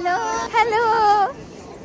Hello hello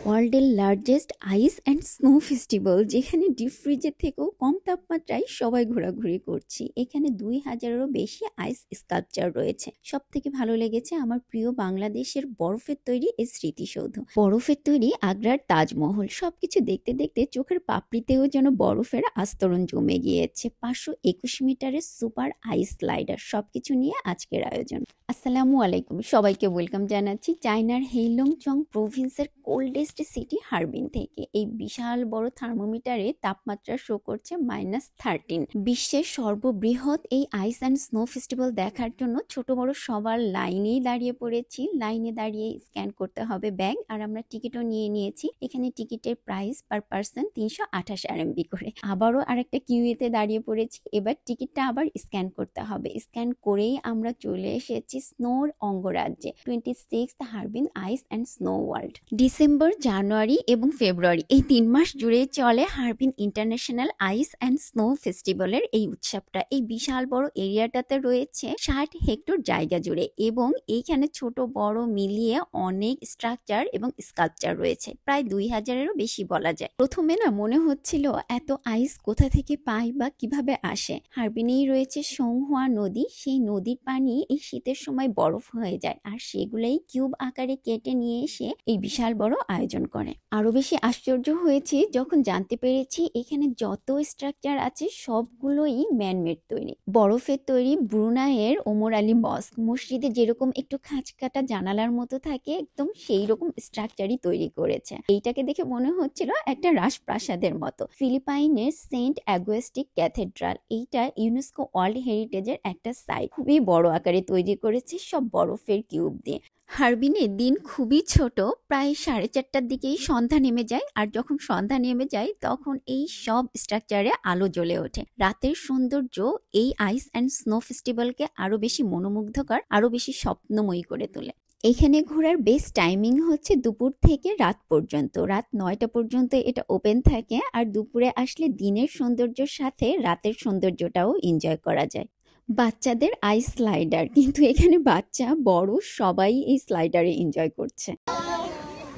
ওয়ার্ল্ডের largest ice and snow festival, যেখানে deep ফ্রিজের থেকেও কম তাপমাত্রায় সবাই ঘোরাঘুরি করছি। এখানে 2000-এরও বেশি আইস স্কাল্পচার রয়েছে। সব থেকে ভালো লেগেছে আমার প্রিয় বাংলাদেশের বরফের তৈরি এই স্মৃতিসৌধ, বরফের তৈরি আগ্রার তাজমহল। সবকিছু দেখতে দেখতে চোখের পাপড়িতেও যেন বরফের আস্তরণ জমে গিয়েছে। 521 মিটারের সুপার আইস স্লাইডার, সবকিছু নিয়ে আজকের আয়োজন। আসসালামু আলাইকুম, সবাইকে ওয়েলকাম জানাচ্ছি চায়নার হেইলংচং প্রভিন্সের কোল্ডেস্ট সিটি হারবিন থেকে। এই বিশাল বড় থার্মোমিটারে তাপমাত্রা শো করছে -13। বিশ্বের সর্ববৃহৎ এই আইস অ্যান্ড স্নো ফেস্টিভ্যাল দেখার জন্য ছোট বড় সবার লাইনেই দাঁড়িয়ে পড়েছি। লাইনে দাঁড়িয়ে স্ক্যান করতে হবে ব্যাগ, আর আমরা টিকিটও নিয়ে নিয়েছি। এখানে টিকিটের প্রাইস পার পার্সন 328 RMB করে। আবারও আরেকটা কিউএতে দাঁড়িয়ে পড়েছি, এবার টিকিটটা আবার স্ক্যান করতে হবে। স্ক্যান করেই আমরা চলে এসেছি স্নোর অঙ্গরাজ্যে, 26th Harbin ice and snow world. ডিসেম্বর, জানুয়ারি এবং ফেব্রুয়ারি এই 3 মাস জুড়ে চলে Harbin international ice and snow ফেস্টিভ্যালের এই উৎসবটা। এই বিশাল বড় এরিয়াটাতে রয়েছে 60 হেক্টর জায়গা জুড়ে, এবং এইখানে ছোট বড় মিলিয়ে অনেক স্ট্রাকচার এবং স্কাল্পচার রয়েছে, প্রায় 2000-এরও বেশি বলা যায়। প্রথমে না মনে হচ্ছিল এত আইস কোথা থেকে পাই বা কিভাবে আসে। হারবিনেই রয়েছে সংহুয়া নদী, সেই নদীর পানি এই শীতের সময় বরফ হয়ে যায়, আর সেগুলোই কিউব আকারে কেটে নিয়ে এসে এই বিশাল বড় আয়োজন করে। আরো বেশি আশ্চর্য হয়েছে যখন জানতে পেরেছি এখানে যত স্ট্রাকচার আছে সবগুলোই ম্যানমেড তৈরি, বরফের তৈরি। ব্রুনাইয়ের ওমর আলী মস্ক মসজিদে যেরকম একটু খাঁজকাটা জানালার মতো থাকে, একদম সেই রকম স্ট্রাকচারই তৈরি করেছে। এইটাকে দেখে মনে হচ্ছিল একটা রাজপ্রাসাদের মতো। ফিলিপাইনের সেন্ট অ্যাগুয়েস্টিক ক্যাথেড্রাল, এইটা ইউনেস্কো ওয়ার্ল্ড হেরিটেজের একটা সাইট, খুবই বড় আকারে তৈরি করেছে সব বরফের কিউব দিয়ে। হারবিনের দিন খুবই ছোট, প্রায় 4:30টার দিকেই সন্ধ্যা নেমে যায়, আর যখন সন্ধ্যা নেমে যায় তখন এই সব স্ট্রাকচারে আলো জ্বলে ওঠে। রাতের সৌন্দর্য এই আইস অ্যান্ড স্নো ফেস্টিভ্যালকে আরো বেশি মনোমুগ্ধকর, আরো বেশি স্বপ্নময়ী করে তোলে। এখানে ঘোরার বেস্ট টাইমিং হচ্ছে দুপুর থেকে রাত পর্যন্ত। রাত 9টা পর্যন্ত এটা ওপেন থাকে, আর দুপুরে আসলে দিনের সৌন্দর্যের সাথে রাতের সৌন্দর্যটাও এনজয় করা যায়। বাচ্চাদের আইস স্লাইডার, কিন্তু এখানে বাচ্চা বড় সবাই এই স্লাইডারে এনজয় করছে।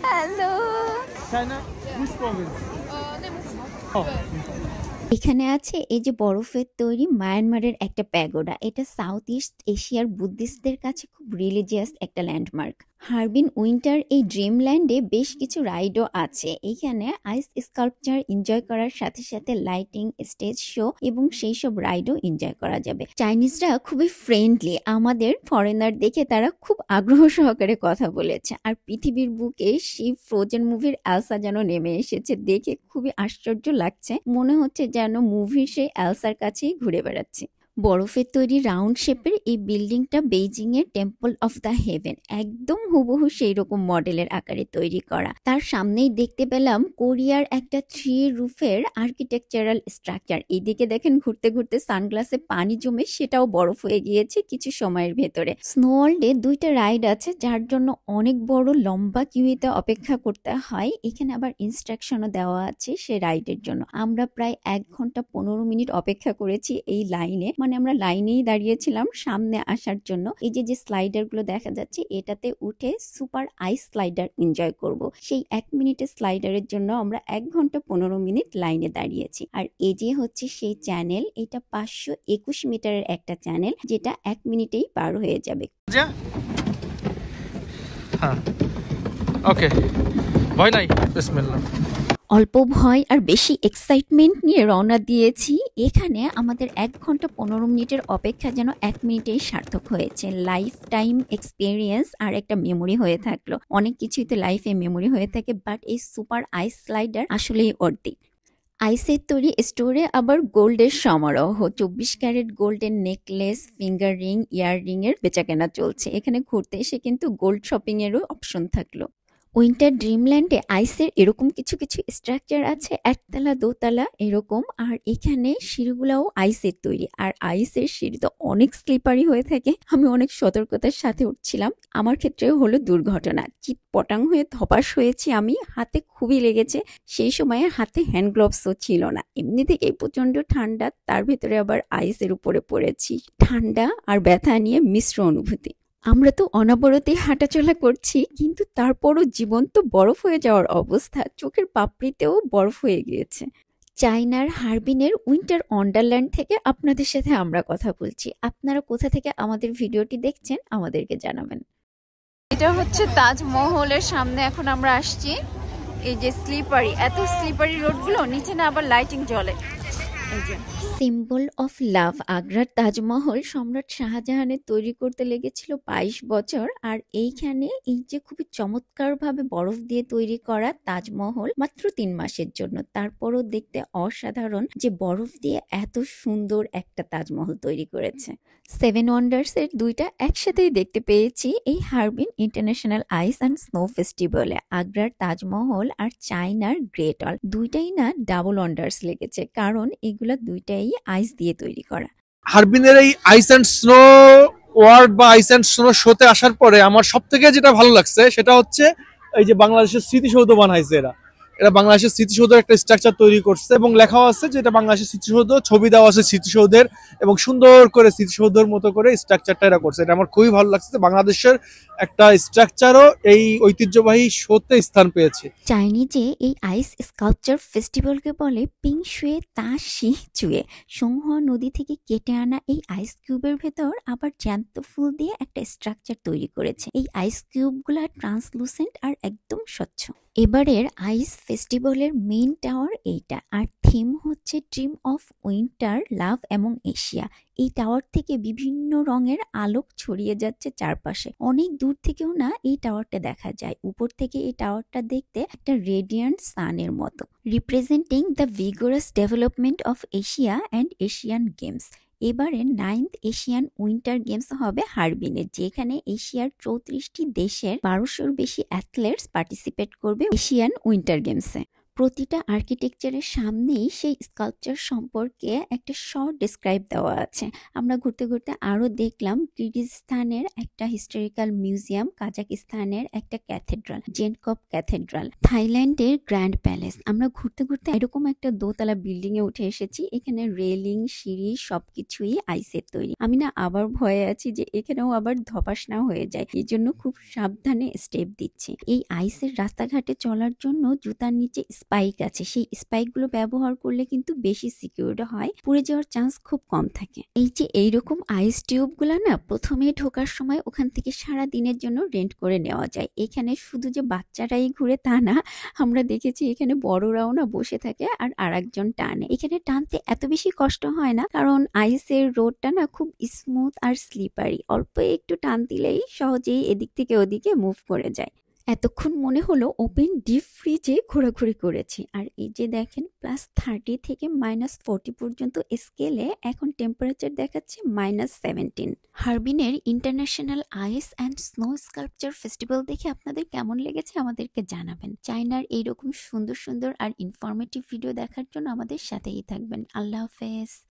হ্যালো, এখানে আছে এই যে বরফের তৈরি মায়ানমারের একটা প্যাগোডা। এটা সাউথ ইস্ট এশিয়ার বুদ্ধিস্টদের কাছে খুব রিলিজিয়াস একটা ল্যান্ডমার্ক। হারবিন উইন্টার এই ড্রিমল্যান্ডে বেশ কিছু রাইডও আছে। এখানে আইস স্কাল্পচার এনজয় করার সাথে সাথে লাইটিং, স্টেজ শো এবং সেই সব রাইডও এনজয় করা যাবে। চাইনিজরা খুবই ফ্রেন্ডলি, আমাদের ফরেনার দেখে তারা খুব আগ্রহ সহকারে কথা বলেছে। আর পৃথিবীর বুকে সেই ফ্রোজেন মুভির এলসা যেন নেমে এসেছে, দেখে খুবই আশ্চর্য লাগছে। মনে হচ্ছে যেন মুভির সেই এলসার কাছেই ঘুরে বেড়াচ্ছি। বরফের তৈরি রাউন্ড শেপের এই বিল্ডিংটা বেইজিং এর টেম্পল অফ দ্য হেভেন, একদম হুবহু সেই রকম মডেলের আকারে তৈরি করা। তার সামনেই দেখতে পেলাম কোরিয়ার একটা 3 রুফের আর্কিটেকচারাল স্ট্রাকচার। এইদিকে দেখেন ঘুরতে ঘুরতে সানগ্লাসে পানি জমে সেটাও বরফ হয়ে গিয়েছে কিছু সময়ের ভেতরে। স্নো ওয়ার্ল্ডে 2টা রাইড আছে, যার জন্য অনেক বড় লম্বা কিউতে অপেক্ষা করতে হয়। এখানে আবার ইনস্ট্রাকশনও দেওয়া আছে সে রাইডের জন্য। আমরা প্রায় 1 ঘন্টা 15 মিনিট অপেক্ষা করেছি এই লাইনে, মানে আমরা লাইনেই দাঁড়িয়েছিলাম সামনে আসার জন্য। এই যে স্লাইডার গুলো দেখা যাচ্ছে, এটাতে উঠে সুপার আইস স্লাইডার এনজয় করব। সেই 1 মিনিটের স্লাইডারের জন্য আমরা 1 ঘন্টা 15 মিনিট লাইনে দাঁড়িয়েছি। আর এই যে হচ্ছে সেই চ্যানেল, এটা 521 মিটারের একটা চ্যানেল, যেটা 1 মিনিটেই পার হয়ে যাবে। ওকে, ভয় নাই, বিসমিল্লাহ। অল্প ভয় আর বেশি এক্সাইটমেন্ট নিয়ে রওনা দিয়েছি। এখানে আমাদের 1 ঘন্টা 15 মিনিটের অপেক্ষা যেন 1 মিনিটেই সার্থক হয়েছে। লাইফ টাইম এক্সপিরিয়েন্স আর একটা মেমোরি হয়ে থাকলো। অনেক কিছুই তো লাইফে মেমোরি হয়ে থাকে, বাট এই সুপার আইস স্লাইডার আসলেই অর্ধেক। আইসের তৈরি স্টোরে আবার গোল্ডের সমারোহ, 24 ক্যারেট গোল্ডের নেকলেস, ফিঙ্গার রিং, ইয়াররিং এর বেচাকেনা চলছে। এখানে ঘুরতে এসে কিন্তু গোল্ড শপিং এরও অপশন থাকলো। উইন্টার ড্রিমল্যান্ডে আইসের এরকম কিছু কিছু স্ট্রাকচার আছে, 1 তলা 2 তলা এরকম, আর এখানে সিঁড়িগুলাও আইসের তৈরি। আর আইসের সিঁড়ি তো অনেক স্লিপারি হয়ে থাকে, আমি অনেক সতর্কতার সাথে উঠছিলাম। আমার ক্ষেত্রেও হলো দুর্ঘটনা, চিৎপটাং হয়ে ধপাস হয়েছি আমি, হাতে খুবই লেগেছে। সেই সময়ে হাতে হ্যান্ড গ্লোভসও ছিল না। এমনি থেকে প্রচন্ড ঠান্ডা, তার ভেতরে আবার আইসের উপরে পড়েছি, ঠান্ডা আর ব্যথা নিয়ে মিশ্র অনুভূতি। আমরা তো অনবরতেই হাঁটাচলা করছি, কিন্তু তারপরও জীবন্ত বরফ হয়ে যাওয়ার অবস্থা, চোখের পাপড়িতেও বরফ হয়ে গিয়েছে। চায়নার হারবিনের উইন্টার ওয়ান্ডারল্যান্ড থেকে আপনাদের সাথে আমরা কথা বলছি। আপনারা কোথা থেকে আমাদের ভিডিওটি দেখছেন আমাদেরকে জানাবেন। এটা হচ্ছে তাজমহলের সামনে, এখন আমরা আসছি। এই যে স্লিপারি, এত স্লিপারি রোডগুলো, নিচে না আবার লাইটিং জ্বলে। সিম্বল অফ লাভ আগ্রার তাজমহল সম্রাট শাহজাহানের তৈরি করতে লেগেছিল 22 বছর। আর এইখানে এই যে খুবই চমৎকারভাবে বরফ দিয়ে তৈরি করা তাজমহল মাত্র 3 মাসের জন্য, তারপরও দেখতে অসাধারণ যে বরফ দিয়ে এত সুন্দর একটা তাজমহল তৈরি করেছে। 7 ওয়ান্ডার্স এর দুইটা একসাথেই দেখতে পেয়েছি এই Harbin international ice and snow ফেস্টিভ্যালে। আগ্রার তাজমহল আর চায়নার গ্রেট ওয়াল দুইটাই না ডাবল ওয়ান্ডার্স লেগেছে, কারণ এগুলা দুইটাই আইস দিয়ে তৈরি করা। হারবিনের এই আইস অ্যান্ড স্নো ওয়ার্ল্ড বা আইস অ্যান্ড স্নো শোতে আসার পরে আমার সব থেকে যেটা ভালো লাগছে সেটা হচ্ছে এই যে বাংলাদেশের স্মৃতিসৌধ বানাইছে এরা। এরা বাংলাদেশের স্মৃতিসৌধের একটা স্ট্রাকচার তৈরি করছে এবং লেখাও আছে যে এটা বাংলাদেশের স্মৃতিসৌধ, ছবি দেওয়া আছে স্মৃতিসৌধের, এবং সুন্দর করে স্মৃতিসৌধের মতো করে স্ট্রাকচারটা এরা করছে। এটা আমার খুবই ভালো লাগছে, বাংলাদেশের একটা স্ট্রাকচারও এই ঐতিহ্যবাহী শোতে স্থান পেয়েছে। চাইনিজে এই আইস স্কাল্পচার ফেস্টিভ্যালকে বলে পিংশুয়ে তা শি চুয়ে। সংহোয়া নদী থেকে কেটে আনা এই আইস কিউবের ভেতর আবার জ্যান্ত ফুল দিয়ে একটা স্ট্রাকচার তৈরি করেছে। এই আইস কিউবগুলো ট্রান্সলুসেন্ট আর একদম স্বচ্ছ। এবারের আইস ফেস্টিভ্যালের মেইন টাওয়ার এইটা, আর থিম হচ্ছে ড্রিম অফ উইন্টার, লাভ এবং এশিয়া। এই টাওয়ার থেকে বিভিন্ন রঙের আলোক ছড়িয়ে যাচ্ছে চারপাশে, অনেক দূর থেকেও না এই টাওয়ারটা দেখা যায়। উপর থেকে এই টাওয়ারটা দেখতে একটা রেডিয়েন্ট সানের মতো, representing the vigorous development of Asia and Asian games. এবারে 9th এশিয়ান উইন্টার গেমস হবে হারবিনে, যেখানে এশিয়ার 34টি দেশের 1200-র বেশি অ্যাথলেটস পার্টিসিপেট করবে এশিয়ান উইন্টার গেমসে। প্রতিটা আর্কিটেকচারের সামনেই সেই স্কাল্পচার সম্পর্কে একটা শর্ট ডিসক্রাইব দেওয়া আছে। আমরা ঘুরতে ঘুরতে আরও দেখলাম কিরগিজস্তানের একটা হিস্টোরিক্যাল মিউজিয়াম, কাজাকিস্তানের একটা ক্যাথেড্রাল, জেনকব ক্যাথেড্রাল, থাইল্যান্ডের গ্র্যান্ড প্যালেস। আমরা ঘুরতে ঘুরতে এরকম একটা দোতলা বিল্ডিং এ উঠে এসেছি। এখানে রেলিং, সিঁড়ি সবকিছুই আইসের তৈরি। আমি না আবার ভয়ে আছি যে এখানেও আবার ধপাস না হয়ে যায়, এই জন্য খুব সাবধানে স্টেপ দিচ্ছি। এই আইসের রাস্তাঘাটে চলার জন্য জুতার নিচে স্পাইক আছে, সেই স্পাইকগুলো ব্যবহার করলে কিন্তু বেশি সিকিউরড হয়, পড়ে যাওয়ার চান্স খুব কম থাকে। এই যে এইরকম আইস টিউবগুলো না প্রথমে ঢোকার সময় ওখান থেকে সারা দিনের জন্য রেন্ট করে নেওয়া যায়। এখানে শুধু যে বাচ্চারাই ঘুরে তা না, আমরা দেখেছি এখানে বড়রাও না বসে থাকে আর আরেকজন টানে। এখানে টানতে এত বেশি কষ্ট হয় না, কারণ আইসের রোডটা না খুব স্মুথ আর স্লিপারি, অল্প একটু টান দিলেই সহজেই এদিক থেকে ওদিকে মুভ করে যায়। এতক্ষণ মনে হলো ওপেন ডিপ ফ্রিজে ঘোরাঘুরি করেছি। আর এই যে দেখেন +30 থেকে -40 পর্যন্ত স্কেলে এখন টেম্পারেচার দেখাচ্ছে -17। হারবিনের international ice and snow sculpture festival দেখে আপনাদের কেমন লেগেছে আমাদেরকে জানাবেন। চায়নার এইরকম সুন্দর সুন্দর আর ইনফরমেটিভ ভিডিও দেখার জন্য আমাদের সাথেই থাকবেন। আল্লাহ হাফেজ।